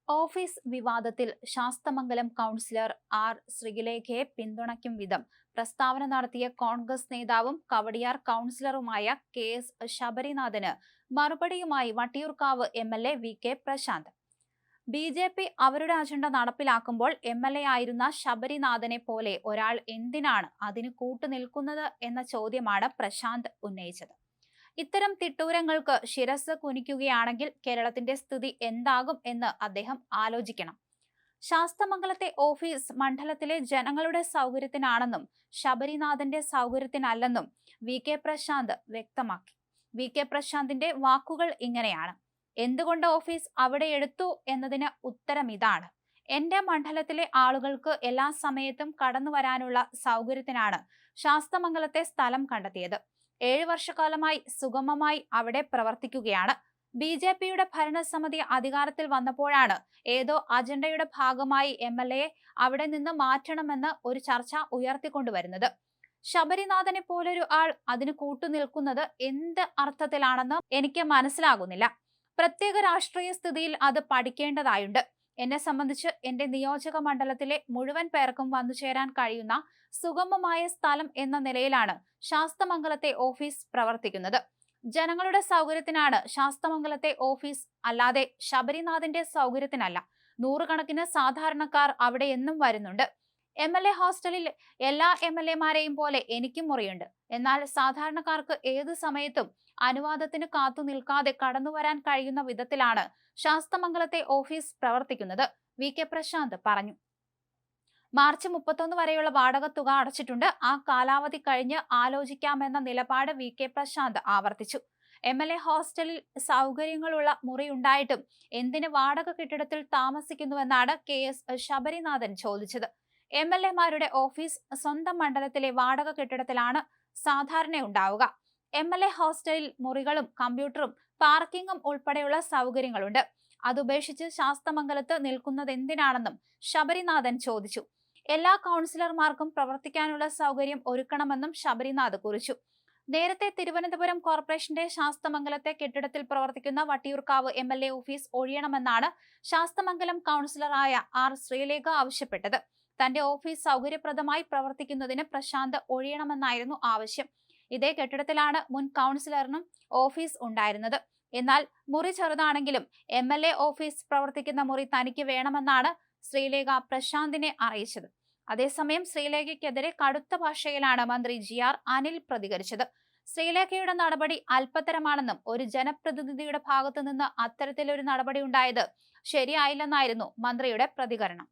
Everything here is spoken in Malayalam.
ഓഫീസ് വിവാദത്തിൽ ശാസ്തമംഗലം കൗൺസിലർ ആർ ശ്രീലേഖയെ പിന്തുണയ്ക്കും വിധം പ്രസ്താവന നടത്തിയ കോൺഗ്രസ് നേതാവും കവടിയാർ കൗൺസിലറുമായ KS ശബരിനാഥന് മറുപടിയുമായി Vattiyoorkavu MLA VK Prashanth. BJP അവരുടെ അജണ്ട നടപ്പിലാക്കുമ്പോൾ MLA ആയിരുന്ന ശബരിനാഥനെ പോലെ ഒരാൾ എന്തിനാണ് അതിന് കൂട്ടുനിൽക്കുന്നത് എന്ന ചോദ്യമാണ് പ്രശാന്ത് ഉന്നയിച്ചത്. ഇത്തരം തിട്ടൂരങ്ങൾക്ക് ശിരസ് കുനിക്കുകയാണെങ്കിൽ കേരളത്തിന്റെ സ്ഥിതി എന്താകും എന്ന് അദ്ദേഹം ആലോചിക്കണം. ശാസ്തമംഗലത്തെ ഓഫീസ് മണ്ഡലത്തിലെ ജനങ്ങളുടെ സൗകര്യത്തിനാണെന്നും ശബരിനാഥന്റെ സൗകര്യത്തിനല്ലെന്നും VK പ്രശാന്ത് വ്യക്തമാക്കി. VK പ്രശാന്തിന്റെ വാക്കുകൾ ഇങ്ങനെയാണ്: എന്തുകൊണ്ട് ഓഫീസ് അവിടെ എടുത്തു എന്നതിന് ഉത്തരം ഇതാണ്. എന്റെ മണ്ഡലത്തിലെ ആളുകൾക്ക് എല്ലാ സമയത്തും കടന്നു വരാനുള്ള സൗകര്യത്തിനാണ് ശാസ്തമംഗലത്തെ സ്ഥലം കണ്ടെത്തിയത്. 7 വർഷക്കാലമായി സുഗമമായി അവിടെ പ്രവർത്തിക്കുകയാണ്. BJPയുടെ ഭരണസമിതി അധികാരത്തിൽ വന്നപ്പോഴാണ് ഏതോ അജണ്ടയുടെ ഭാഗമായി MLA അവിടെ നിന്ന് മാറ്റണമെന്ന് ഒരു ചർച്ച ഉയർത്തിക്കൊണ്ടുവരുന്നത്. ശബരിനാഥനെ പോലൊരു ആൾ അതിന് കൂട്ടുനിൽക്കുന്നത് എന്ത് അർത്ഥത്തിലാണെന്ന് എനിക്ക് മനസ്സിലാകുന്നില്ല. പ്രത്യേക രാഷ്ട്രീയ സ്ഥിതിയിൽ അത് പഠിക്കേണ്ടതായുണ്ട്. എന്നെ സംബന്ധിച്ച് എന്റെ നിയോജക മണ്ഡലത്തിലെ മുഴുവൻ പേർക്കും വന്നുചേരാൻ കഴിയുന്ന സുഗമമായ സ്ഥലം എന്ന നിലയിലാണ് ശാസ്തമംഗലത്തെ ഓഫീസ് പ്രവർത്തിക്കുന്നത്. ജനങ്ങളുടെ സൗകര്യത്തിനാണ് ശാസ്തമംഗലത്തെ ഓഫീസ്, അല്ലാതെ ശബരിനാഥന്റെ സൗകര്യത്തിനല്ല. നൂറുകണക്കിന് സാധാരണക്കാർ അവിടെ എന്നും വരുന്നുണ്ട്. MLA ഹോസ്റ്റലിൽ എല്ലാ MLAമാരെയും പോലെ എനിക്കും മുറിയുണ്ട്. എന്നാൽ സാധാരണക്കാർക്ക് ഏത് സമയത്തും അനുവാദത്തിന് കാത്തു നിൽക്കാതെ കടന്നുവരാൻ കഴിയുന്ന വിധത്തിലാണ് ശാസ്തമംഗലത്തെ ഓഫീസ് പ്രവർത്തിക്കുന്നത്, VK പ്രശാന്ത് പറഞ്ഞു. മാർച്ച് 31 വരെയുള്ള വാടക തുക അടച്ചിട്ടുണ്ട്. ആ കാലാവധി കഴിഞ്ഞ് ആലോചിക്കാമെന്ന നിലപാട് VK പ്രശാന്ത് ആവർത്തിച്ചു. MLA ഹോസ്റ്റലിൽ സൗകര്യങ്ങളുള്ള മുറിയുണ്ടായിട്ടും എന്തിന് വാടക കെട്ടിടത്തിൽ താമസിക്കുന്നുവെന്നാണ് KS ശബരിനാഥൻ ചോദിച്ചത്. MLAമാരുടെ ഓഫീസ് സ്വന്തം മണ്ഡലത്തിലെ വാടക കെട്ടിടത്തിലാണ് സാധാരണ ഉണ്ടാവുക. MLA ഹോസ്റ്റലിൽ മുറികളും കമ്പ്യൂട്ടറും പാർക്കിങ്ങും ഉൾപ്പെടെയുള്ള സൗകര്യങ്ങളുണ്ട്. അതുപേക്ഷിച്ച് ശാസ്തമംഗലത്ത് നിൽക്കുന്നതെന്തിനാണെന്നും ശബരിനാഥൻ ചോദിച്ചു. എല്ലാ കൗൺസിലർമാർക്കും പ്രവർത്തിക്കാനുള്ള സൗകര്യം ഒരുക്കണമെന്നും ശബരിനാഥ് കുറിച്ചു. നേരത്തെ തിരുവനന്തപുരം കോർപ്പറേഷന്റെ ശാസ്തമംഗലത്തെ കെട്ടിടത്തിൽ പ്രവർത്തിക്കുന്ന വട്ടിയൂർക്കാവ് MLA ഓഫീസ് ഒഴിയണമെന്നാണ് ശാസ്തമംഗലം കൗൺസിലറായ ആർ ശ്രീലേഖ ആവശ്യപ്പെട്ടത്. തന്റെ ഓഫീസ് സൗകര്യപ്രദമായി പ്രവർത്തിക്കുന്നതിന് പ്രശാന്ത് ഒഴിയണമെന്നായിരുന്നു ആവശ്യം. ഇതേ കെട്ടിടത്തിലാണ് മുൻ കൗൺസിലറിനും ഓഫീസ് ഉണ്ടായിരുന്നത്. എന്നാൽ മുറി ചെറുതാണെങ്കിലും MLA ഓഫീസ് പ്രവർത്തിക്കുന്ന മുറി തനിക്ക് വേണമെന്നാണ് ശ്രീലേഖ പ്രശാന്തിനെ അറിയിച്ചത്. അതേസമയം ശ്രീലേഖയ്ക്കെതിരെ കടുത്ത ഭാഷയിലാണ് മന്ത്രി GR അനിൽ പ്രതികരിച്ചത്. ശ്രീലേഖയുടെ നടപടി അല്പത്തരമാണെന്നും ഒരു ജനപ്രതിനിധിയുടെ ഭാഗത്തു നിന്ന് അത്തരത്തിലൊരു നടപടി ഉണ്ടായത് ശരിയായില്ലെന്നായിരുന്നു മന്ത്രിയുടെ പ്രതികരണം.